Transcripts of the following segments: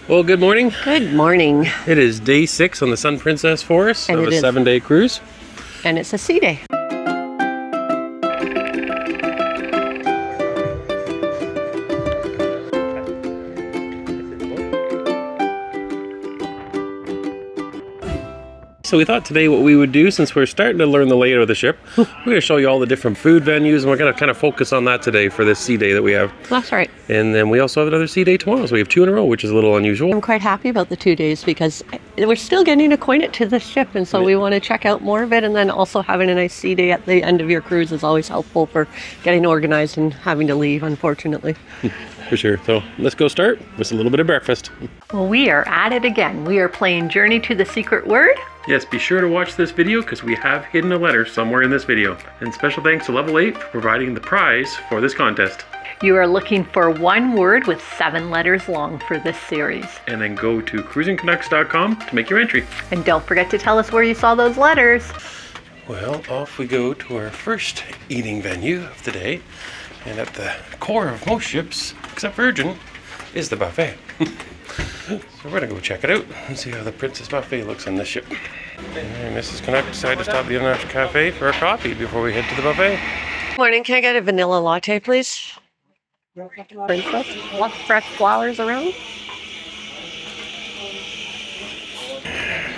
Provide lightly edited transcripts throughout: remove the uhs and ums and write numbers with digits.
Well, good morning. Good morning. It is day 6 on the Sun Princess for us of a 7-day cruise. And it's a sea day. So we thought today what we would do, since we're starting to learn the layout of the ship, we're going to show you all the different food venues, and we're going to kind of focus on that today for this sea day that we have. That's right. And then we also have another sea day tomorrow, so we have 2 in a row, which is a little unusual. I'm quite happy about the 2 days because we're still getting acquainted to the ship, and so we want to check out more of it, and then also having a nice sea day at the end of your cruise is always helpful for getting organized and having to leave, unfortunately. For sure. So let's go start with a little bit of breakfast. Well, we are at it again. We are playing Journey to the Secret Word. Yes, be sure to watch this video because we have hidden a letter somewhere in this video. And special thanks to Level 8 for providing the prize for this contest. You are looking for one word with 7 letters long for this series. And then go to cruisingcanucks.com to make your entry. And don't forget to tell us where you saw those letters. Well, off we go to our first eating venue of the day. And at the core of most ships, except Virgin, is the buffet. So we're gonna go check it out and see how the Princess Buffet looks on this ship. And Mrs. Canuck decided to stop at the International Cafe for a coffee before we head to the buffet. Morning, can I get a vanilla latte, please? Princess, lots of fresh flowers around.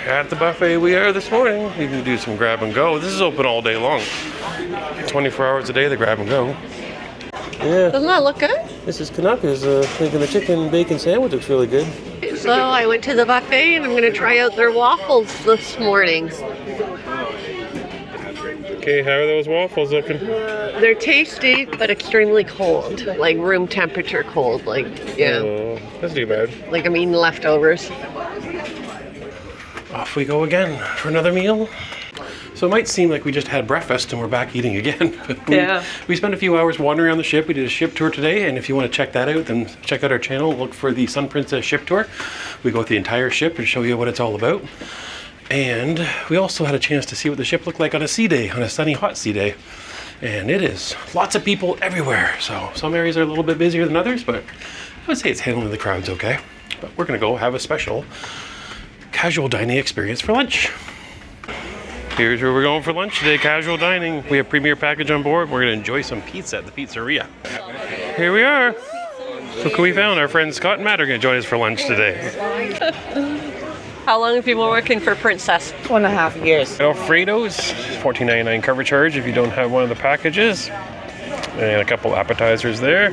At the buffet we are this morning. You can do some grab and go. This is open all day long. 24 hours a day, the grab and go. Yeah. Doesn't that look good? Mrs. Canuck is thinking the chicken bacon sandwich looks really good. So I went to the buffet and I'm going to try out their waffles this morning. Okay, how are those waffles looking? They're tasty, but extremely cold. Like room temperature cold. Like, yeah. Oh, that's too bad. Like I'm eating leftovers. Off we go again for another meal. So it might seem like we just had breakfast and we're back eating again. But we spent a few hours wandering around the ship. We did a ship tour today, and if you want to check that out, then check out our channel. Look for the Sun Princess ship tour. We go with the entire ship and show you what it's all about. And we also had a chance to see what the ship looked like on a sea day, on a sunny, hot sea day. And it is lots of people everywhere. So some areas are a little bit busier than others, but I would say it's handling the crowds okay. But we're going to go have a special casual dining experience for lunch. Here's where we're going for lunch today, casual dining. We have premier package on board. We're gonna enjoy some pizza at the pizzeria. Here we are. Look who we found. Our friends Scott and Matt are gonna join us for lunch today. How long have you been working for Princess? 2.5 years. Alfredo's, $14.99 cover charge if you don't have one of the packages. And a couple appetizers there.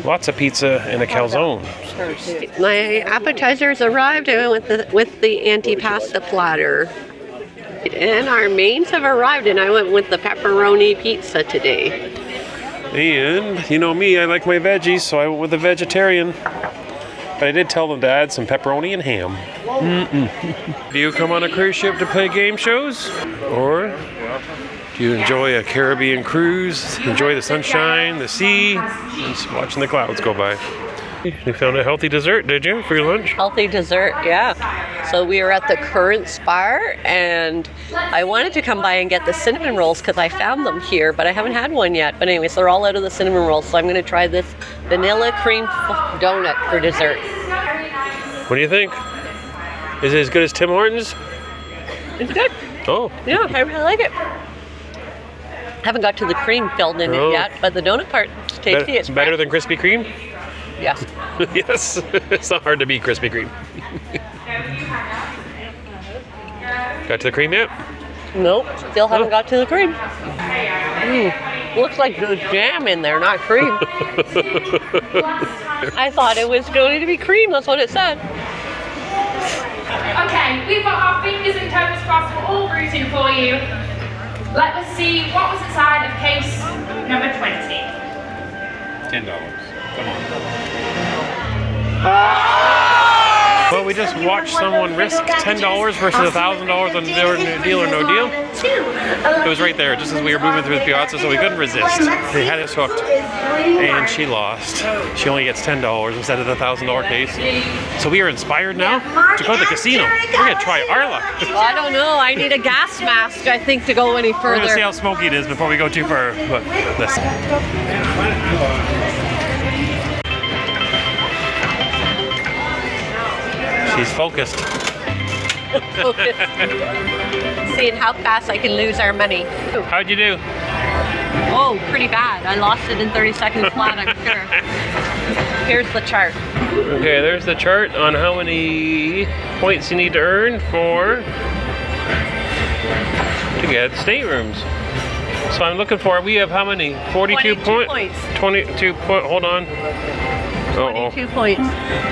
Lots of pizza and a calzone. My appetizers arrived. I went with the antipasta platter. And our mains have arrived, and I went with the pepperoni pizza today. And you know me, I like my veggies, so I went with the vegetarian. But I did tell them to add some pepperoni and ham. Do you come on a cruise ship to play game shows? Or do you enjoy a Caribbean cruise, enjoy the sunshine, the sea, and just watching the clouds go by? You found a healthy dessert, did you, for your lunch? Healthy dessert, yeah. So we were at the Currents Bar, and I wanted to come by and get the cinnamon rolls because I found them here, but I haven't had one yet. But anyways, they're all out of the cinnamon rolls, so I'm going to try this vanilla cream donut for dessert. What do you think? Is it as good as Tim Hortons? It's good. Oh. Yeah, I really like it. Haven't got to the cream filled in it yet, but the donut part is tasty. It's better than Krispy Kreme? Yes. Yes. It's not hard to beat Krispy Kreme. Got to the cream yet? Nope. Still haven't got to the cream. Looks like there's jam in there, not cream. I thought it was going to be cream. That's what it said. Okay, we've got our fingers and toes crossed for all routing for you. Let us see what was inside of case number 20. $10. Come on. Well, we just watched someone risk $10 versus $1,000 on Deal or No Deal. It was right there, just as we were moving through the piazza, so we couldn't resist. They had us hooked, and she lost. She only gets $10 instead of the $1,000 case. So we are inspired now to go to the casino. We're gonna try our luck. Well, I don't know. I need a gas mask, I think, to go any further. We're gonna see how smoky it is before we go too far. But listen. She's focused. Seeing how fast I can lose our money. How'd you do? Oh, pretty bad. I lost it in 30 seconds flat, I'm sure. Here's the chart. Okay, there's the chart on how many points you need to earn to get staterooms. So I'm looking for, we have how many? 42 points. 22 point, hold on. 22 points.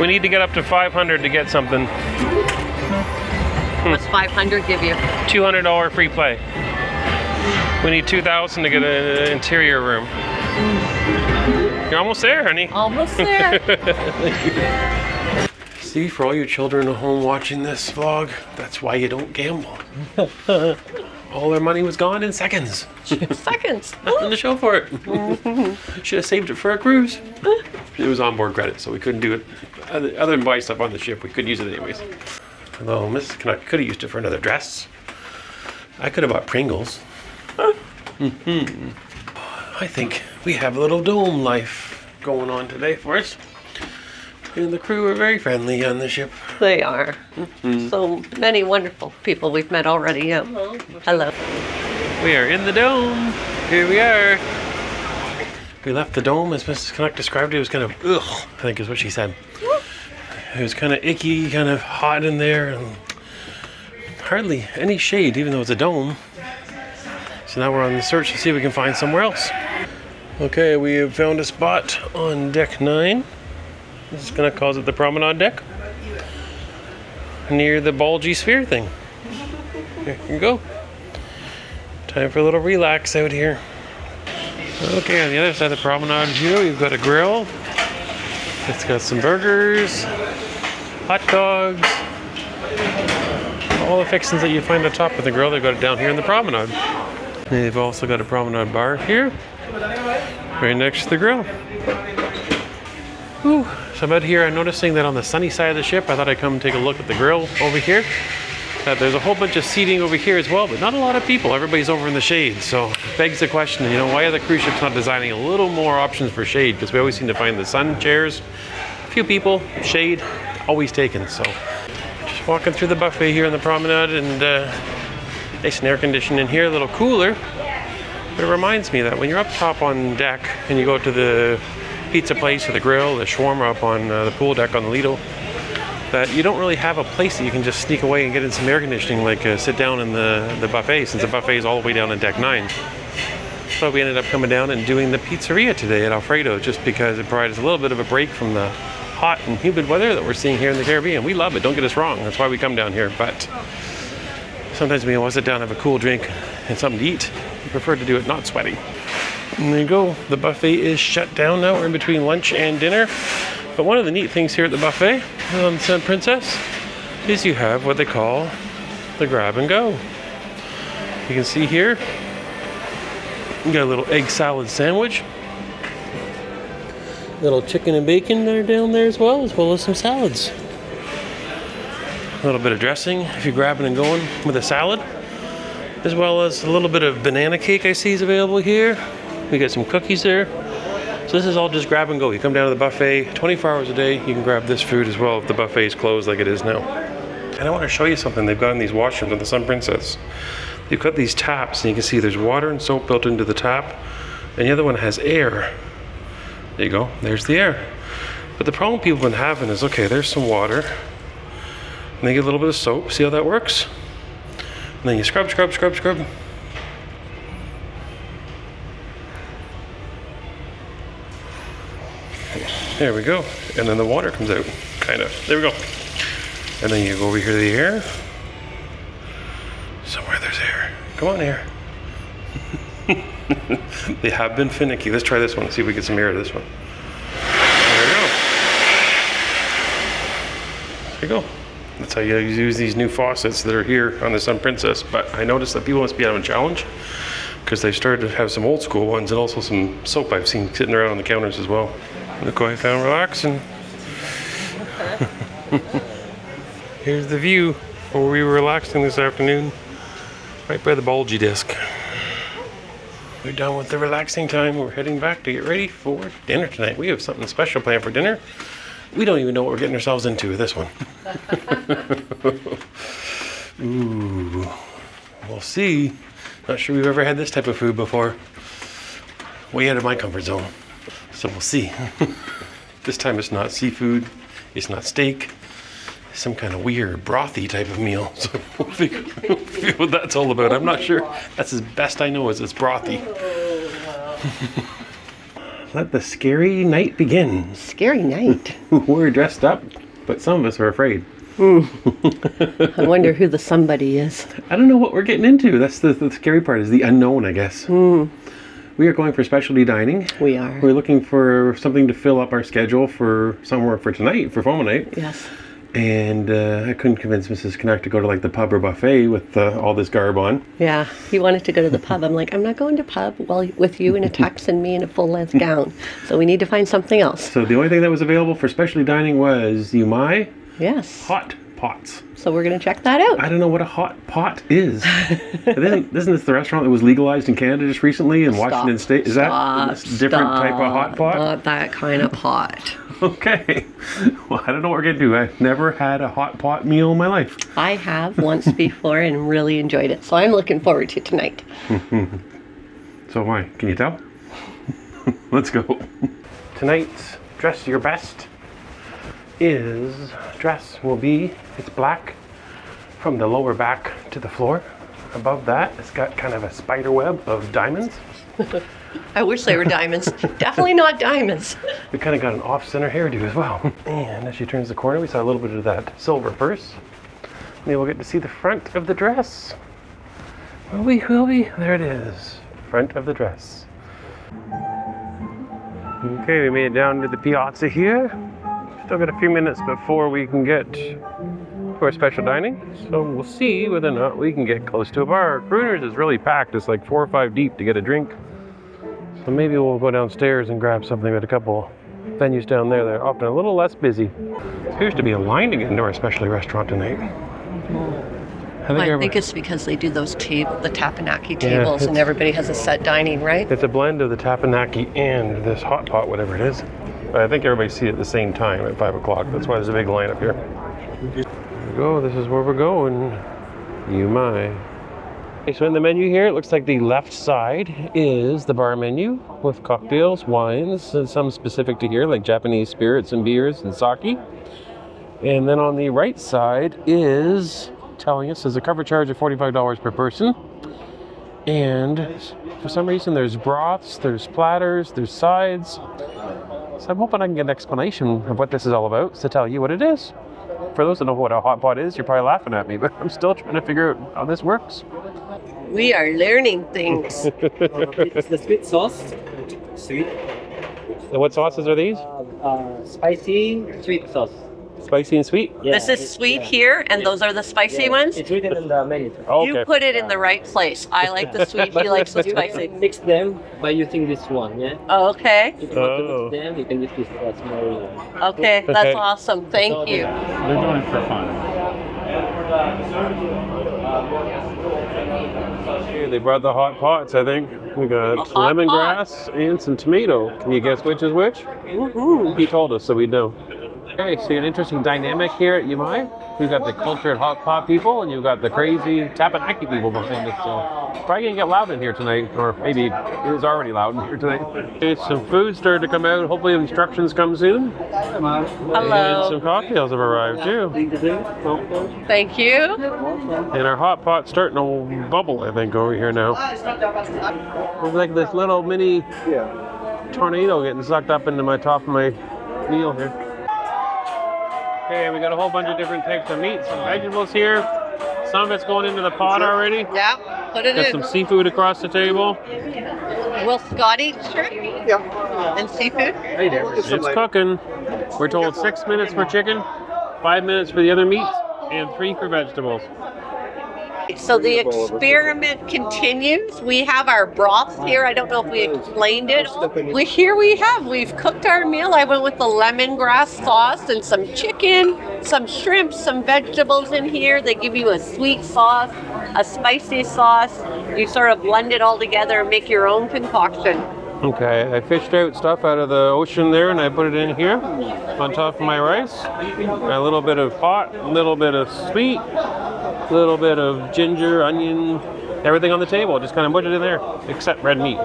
We need to get up to 500 to get something. What's 500 give you? $200 free play. We need 2,000 to get an interior room. You're almost there, honey. Almost there. See, for all you children at home watching this vlog, that's why you don't gamble. All their money was gone in seconds. Seconds. Nothing to show for it. Should have saved it for a cruise. It was onboard credit, so we couldn't do it. Other than buy stuff on the ship, we could use it anyways. Although Mrs. Canuck could have used it for another dress. I could have bought Pringles. I think we have a little dome life going on today for us. And the crew are very friendly on the ship. They are. So many wonderful people we've met already. Yeah. Hello. We are in the dome. Here we are. We left the dome, as Mrs. Canuck described it, was kind of ugh, I think is what she said. It was kind of icky, kind of hot in there, and hardly any shade, even though it's a dome. So now we're on the search to see if we can find somewhere else. Okay, we have found a spot on deck 9. Mrs. Canuck calls it the promenade deck. Near the bulgy sphere thing. Here you go. Time for a little relax out here. Okay, on the other side of the promenade here, we've got a grill. It's got some burgers, hot dogs, all the fixings that you find on top of the grill. They've got it down here in the promenade. They've also got a promenade bar here, right next to the grill. Whew. So I'm out here, I'm noticing that on the sunny side of the ship, I thought I'd come take a look at the grill over here. That there's a whole bunch of seating over here as well, but not a lot of people. Everybody's over in the shade. So it begs the question, you know, why are the cruise ships not designing a little more options for shade? Because we always seem to find the sun chairs, a few people, shade, always taken. So just walking through the buffet here on the promenade, and nice and air conditioned in here, a little cooler. But it reminds me that when you're up top on deck and you go to the pizza place or the grill, the shawarma up on the pool deck on the Lido, that you don't really have a place that you can just sneak away and get in some air conditioning, like sit down in the buffet, since the buffet is all the way down on deck 9. So we ended up coming down and doing the pizzeria today at Alfredo, just because it provides a little bit of a break from the hot and humid weather that we're seeing here in the Caribbean. We love it, don't get us wrong, that's why we come down here, but sometimes we want to sit down, have a cool drink and something to eat. We prefer to do it not sweaty. And there you go, the buffet is shut down now. We're in between lunch and dinner. But one of the neat things here at the buffet on Sun Princess is you have what they call the grab and go. You can see here, you got a little egg salad sandwich. Little chicken and bacon there down there as well as some salads. A little bit of dressing if you're grabbing and going with a salad, as well as a little bit of banana cake I see is available here. We got some cookies there. So this is all just grab and go. You come down to the buffet 24 hours a day, you can grab this food as well if the buffet is closed like it is now. And I want to show you something they've got in these washrooms on the Sun Princess. They've got these taps, and you can see there's water and soap built into the tap, and the other one has air. There you go, there's the air. But the problem people have been having is, okay, there's some water, and they get a little bit of soap. See how that works? And then you scrub, scrub, scrub, scrub. There we go. And then the water comes out, kind of. There we go. And then you go over here to the air. Somewhere there's air. Come on, air. They have been finicky. Let's try this one. See if we get some air to this one. There we go. There you go. That's how you use these new faucets that are here on the Sun Princess. But I noticed that people must be having a challenge, because they've started to have some old school ones and also some soap I've seen sitting around on the counters as well. Look what I found relaxing. Here's the view where we were relaxing this afternoon, right by the bulgy disc. We're done with the relaxing time. We're heading back to get ready for dinner tonight. We have something special planned for dinner. We don't even know what we're getting ourselves into with this one. Ooh, we'll see. Not sure we've ever had this type of food before. Way out of my comfort zone. So we'll see. This time it's not seafood, it's not steak, it's some kind of weird brothy type of meal. So we'll figure what that's all about. I'm not sure. That's as best I know is it's brothy. Let the scary night begin. Scary night. We're dressed up, but some of us are afraid. I wonder who the somebody is. I don't know what we're getting into. That's the scary part, is the unknown, I guess. We are going for specialty dining. We are. We're looking for something to fill up our schedule for somewhere for tonight, for FOMO night. Yes. And I couldn't convince Mrs. Canuck to go to like the pub or buffet with all this garb on. Yeah, he wanted to go to the pub. I'm like, I'm not going to pub with you in a tux and me in a full-length gown. So we need to find something else. So the only thing that was available for specialty dining was Umai Hot Pots. So we're going to check that out. I don't know what a hot pot is. Isn't this the restaurant that was legalized in Canada just recently in Washington State? Is that a different type of hot pot? Not that kind of pot. Okay. Well, I don't know what we're going to do. I've never had a hot pot meal in my life. I have once before and really enjoyed it. So I'm looking forward to tonight. So am I. Can you tell? Let's go. Tonight's Dress Your Best will be, it's black from the lower back to the floor. Above that, it's got kind of a spider web of diamonds. I wish they were diamonds. Definitely not diamonds. We kind of got an off-center hairdo as well. And as she turns the corner, we saw a little bit of that silver purse. Maybe we'll get to see the front of the dress. Will we? There it is. Front of the dress. Okay, we made it down to the piazza here. Still got a few minutes before we can get to our special dining. So we'll see whether or not we can get close to a bar. Crooners is really packed. It's like 4 or 5 deep to get a drink. So maybe we'll go downstairs and grab something at a couple venues down there that are often a little less busy. There appears to be a line to get into our specialty restaurant tonight. I think it's because they do those the tapenaki tables and everybody has a set dining, right? It's a blend of the tapenaki and this hot pot, whatever it is. But I think everybody sees it at the same time at 5 o'clock. That's why there's a big line up here. Here we go. This is where we're going. Umai. Okay, so in the menu here, it looks like the left side is the bar menu with cocktails, wines, and some specific to here, like Japanese spirits and beers and sake. And then on the right side is telling us there's a cover charge of $45 per person. And for some reason, there's broths, there's platters, there's sides. So I'm hoping I can get an explanation of what this is all about to tell you what it is. For those that know what a hot pot is, you're probably laughing at me, but I'm still trying to figure out how this works. We are learning things. It's the sweet sauce. Sweet. And what sauces are these? Spicy, sweet sauce. Spicy and sweet? Yeah, this is sweet here, and those are the spicy ones? It's written in the menu. Oh, okay. You put it in the right place. I like the sweet, he likes the spicy. Mix them by using this one, yeah? Oh, okay. If you want to mix them, you can use this small one. Okay, that's awesome. Thank you. They're doing it for fun. Here, they brought the hot pots, I think. We got lemongrass and some tomato. Can you guess which is which? He told us, so we know. Okay, so an interesting dynamic here at Umai. We've got the cultured hot pot people, and you've got the crazy tapenaki people behind us. So probably gonna get loud in here tonight, or maybe it is already loud in here tonight. Okay, some food started to come out. Hopefully instructions come soon. Hello. And some cocktails have arrived too. Thank you. And our hot pot's starting to bubble, I think, over here now. It's like this little mini tornado getting sucked up into my top of my meal here. Okay, we got a whole bunch of different types of meats and vegetables here. Some of it's going into the pot already. Yeah, put it Got in. some seafood across the table. Will Scott eat shrimp? Yeah. And seafood? It's cooking. We're told 6 minutes for chicken, 5 minutes for the other meats, and 3 for vegetables. So the experiment continues. We have our broth here. I don't know if we explained it. We've cooked our meal. I went with the lemongrass sauce and some chicken, some shrimp, some vegetables in here. They give you a sweet sauce, a spicy sauce. You sort of blend it all together and make your own concoction. Okay, I fished out stuff out of the ocean there and I put it in here on top of my rice. A little bit of hot, a little bit of sweet, a little bit of ginger, onion, everything on the table. Just kind of put it in there, except red meat.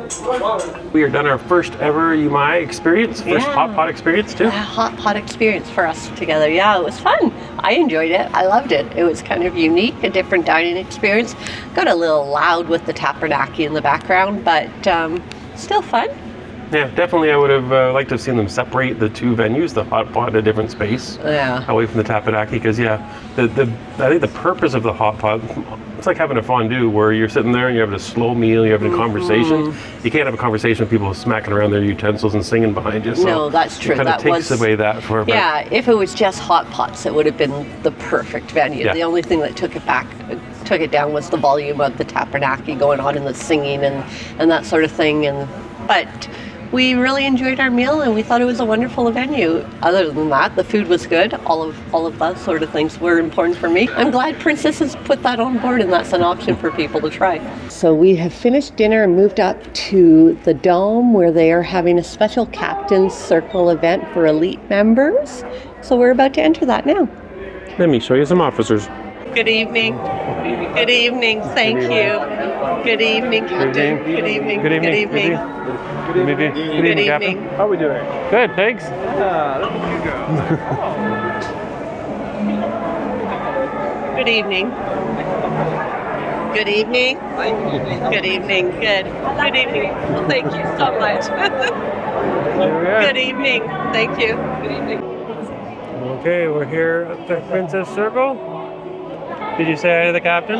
We are done our first ever Umai experience, first hot pot experience too. A hot pot experience for us together. Yeah, it was fun. I enjoyed it. I loved it. It was kind of unique, a different dining experience. Got a little loud with the tapenaki in the background, but still fun. Yeah, definitely I would have liked to have seen them separate the two venues, the hot pot in a different space, away from the tapenaki, because I think the purpose of the hot pot, it's like having a fondue where you're sitting there and you're having a slow meal, you're having a conversation. You can't have a conversation with people smacking around their utensils and singing behind you. So no, that's true. It kind of takes away that for yeah, if it was just hot pots, it would have been the perfect venue. Yeah. The only thing that took it down was the volume of the tapenaki going on and the singing and that sort of thing. But we really enjoyed our meal and we thought it was a wonderful venue. Other than that, the food was good. All of those sort of things were important for me. I'm glad Princess has put that on board and that's an option for people to try. So we have finished dinner and moved up to the Dome where they are having a special Captain's Circle event for elite members. So we're about to enter that now. Let me show you some officers. Good evening. Good evening. Thank you. Good evening, Captain. Good evening. Good evening. Good evening. Good evening, Captain. How are we doing? Good, thanks. Look at you go. Good evening. Good evening. Good evening. Good. Good evening. Well, thank you so much. Good evening. Thank you. Good evening. Okay, we're here at the Princess Circle. Did you say hi to the captain?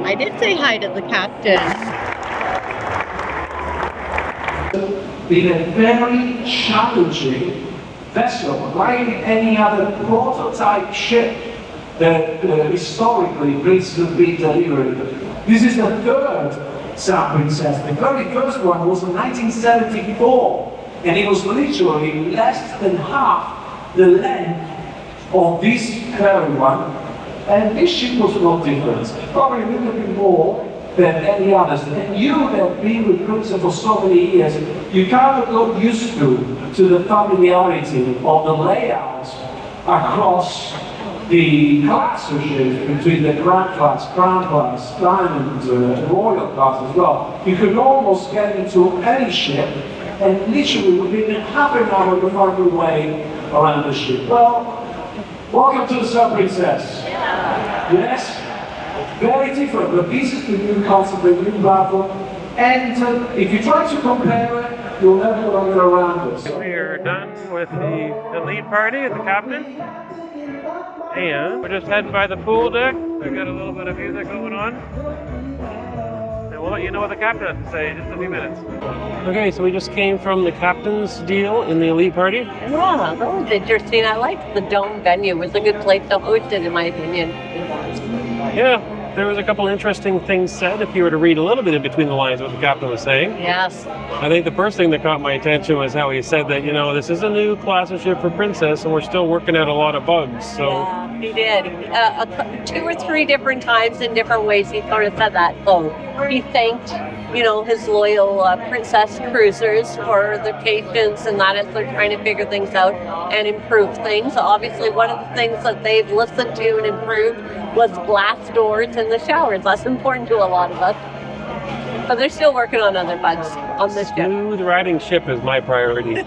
I did say hi to the captain. Been a very challenging vessel, like any other prototype ship that historically Greece has been delivered. This is the third Sun Princess. The very first one was in 1974, and it was literally less than half the length of this current one. And this ship was no different, probably a little bit more than any others. And you have been with Princess for so many years, you kind of got used to the familiarity of the layouts across the classes between the Grand Class, Diamond, Royal Class as well. You could almost get into any ship and literally within half an hour you find your way around the ship. Well, welcome to the Sun Princess. Yes, very different, but this is the new concept, the new platform. And if you try to compare it, you'll never get around it. We are done with the elite party at the captain. And we're just heading by the pool deck. We've got a little bit of music going on. And we'll let you know what the captain has to say in just a few minutes. Okay, so we just came from the captain's deal in the elite party. Yeah, that was interesting. I liked the Dome venue. It was a good place to host it, in my opinion. Yeah, there was a couple interesting things said if you were to read a little bit in between the lines what the captain was saying. Yes. I think the first thing that caught my attention was how he said that, you know, this is a new class of ship for Princess and we're still working out a lot of bugs. So yeah, he did. 2 or 3 different times in different ways he sort of said that. So he thanked, you know, his loyal Princess cruisers for their patience and that as they're trying to figure things out and improve things. Obviously, one of the things that they've listened to and improved was glass doors in the showers. That's important to a lot of us. But they're still working on other bugs on this ship. Smooth riding ship is my priority.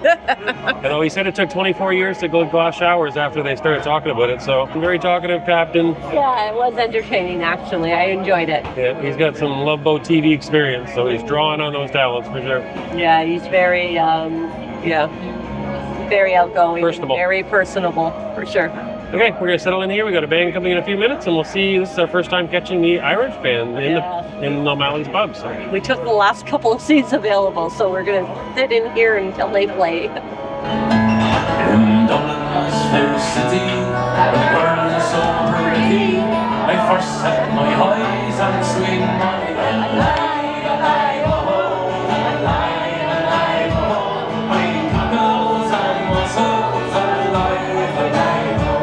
Although he said it took 24 years to go glass showers after they started talking about it, so very talkative captain. Yeah, it was entertaining actually. I enjoyed it. Yeah, he's got some Love Boat TV experience, so he's drawing on those talents for sure. Yeah, he's very, very outgoing, personable. Very personable, for sure. Okay, we're going to settle in here. We got a band coming in a few minutes, and we'll see. This is our first time catching the Irish band in O'Malley's pub. So. We took the last couple of seats available, so we're going to sit in here until they play. In Dublin's fair city, the world is so pretty. I first set my eyes on swing my alive, alive, oh, alive, alive, oh. My tackles and muscles are alive, alive, oh.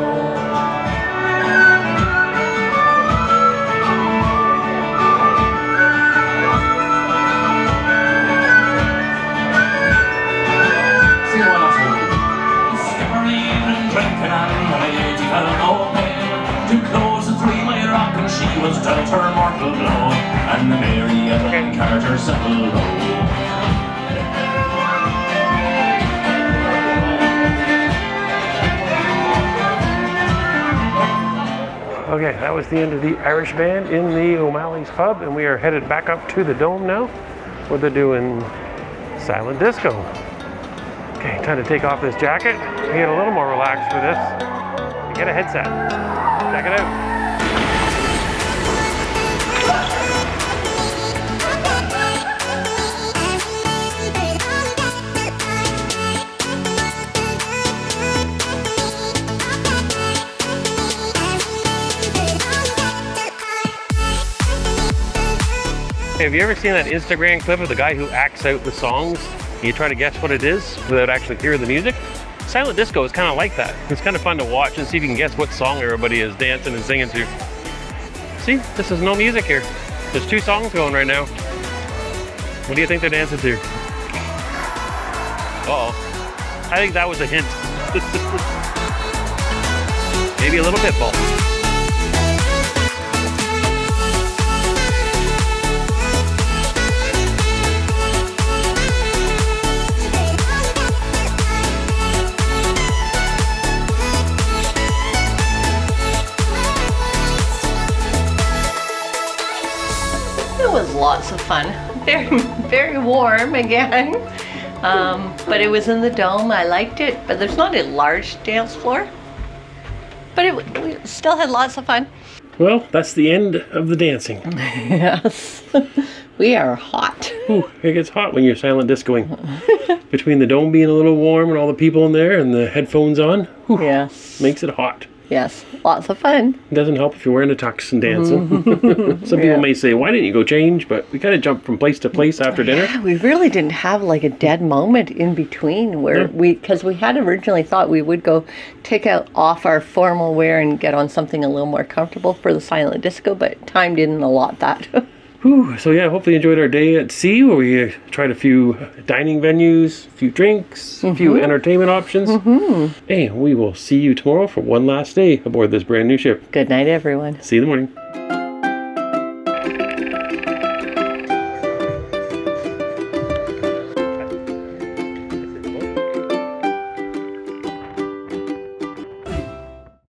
will blow, and the Mary and Carter settle low. Okay, that was the end of the Irish band in the O'Malley's pub, and we are headed back up to the Dome now, where they're doing silent disco. Okay, time to take off this jacket, get a little more relaxed for this, and get a headset. Check it out. Hey, have you ever seen that Instagram clip of the guy who acts out the songs? You try to guess what it is without actually hearing the music? Silent disco is kind of like that. It's kind of fun to watch and see if you can guess what song everybody is dancing and singing to. See, this is no music here. There's 2 songs going right now. What do you think they're dancing to? Uh-oh. I think that was a hint. Maybe a little pitbull. It was lots of fun. Very warm again. But it was in the Dome. I liked it, but there's not a large dance floor. But we still had lots of fun. Well, that's the end of the dancing. Yes. We are hot. Ooh, it gets hot when you're silent discoing. Between the Dome being a little warm and all the people in there and the headphones on, whew, yes, makes it hot. Yes, lots of fun. It doesn't help if you're wearing a tux and dancing. Some people may say, why didn't you go change? But we kind of jumped from place to place after dinner. Yeah, we really didn't have like a dead moment in between where because we had originally thought we would go take off our formal wear and get on something a little more comfortable for the silent disco, but time didn't allot that. Whew, so yeah, hopefully you enjoyed our day at sea where we tried a few dining venues, a few drinks, a few entertainment options. And we will see you tomorrow for one last day aboard this brand new ship. Good night, everyone. See you in the morning.